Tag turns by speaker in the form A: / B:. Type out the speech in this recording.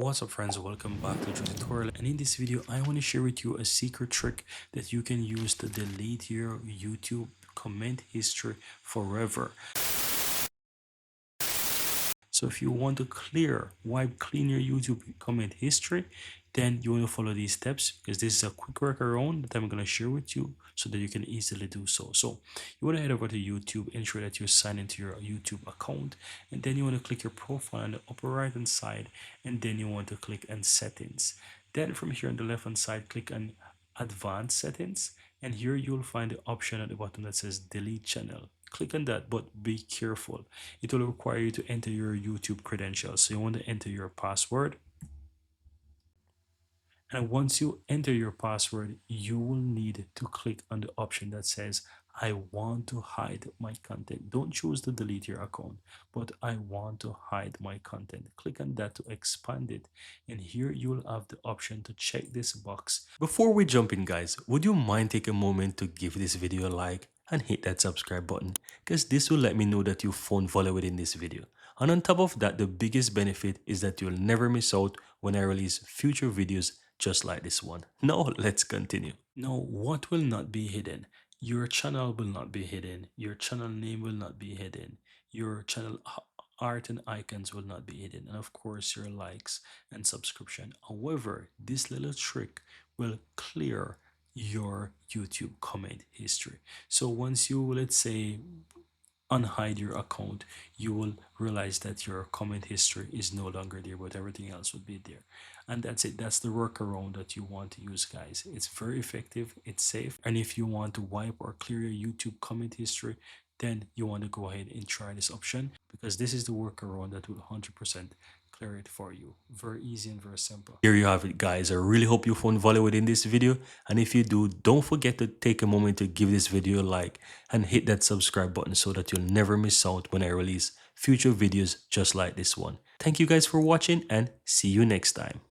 A: What's up friends, welcome back to the tutorial, and in this video I want to share with you a secret trick that you can use to delete your YouTube comment history forever. So if you want to wipe clean your YouTube comment history, then you want to follow these steps, because this is a quick workaround that I'm going to share with you so that you can easily do so. So you want to head over to YouTube, ensure that you sign into your YouTube account, and then you want to click your profile on the upper right hand side, and then you want to click on settings. Then from here on the left hand side, click on advanced settings, and here you'll find the option at the bottom that says delete channel. Click on that, but be careful. It will require you to enter your YouTube credentials. So you want to enter your password. And once you enter your password, you will need to click on the option that says, I want to hide my content. Don't choose to delete your account, but I want to hide my content. Click on that to expand it. And here you'll have the option to check this box. Before we jump in, guys, would you mind take a moment to give this video a like and hit that subscribe button? Because this will let me know that you found value within this video. And on top of that, the biggest benefit is that you'll never miss out when I release future videos just like this one. Now let's continue. Now, what will not be hidden? Your channel will not be hidden. Your channel name will not be hidden. Your channel art and icons will not be hidden. And of course, your likes and subscription. However, this little trick will clear your YouTube comment history. So once you, let's say, unhide your account, you will realize that your comment history is no longer there, but everything else would be there. And that's it. That's the workaround that you want to use, guys. It's very effective, it's safe. And if you want to wipe or clear your YouTube comment history, then you want to go ahead and try this option, because this is the workaround that will 100% clear it for you. Very easy and very simple. Here you have it, guys. I really hope you found value within this video, and if you do, don't forget to take a moment to give this video a like and hit that subscribe button so that you'll never miss out when I release future videos just like this one. Thank you guys for watching, and see you next time.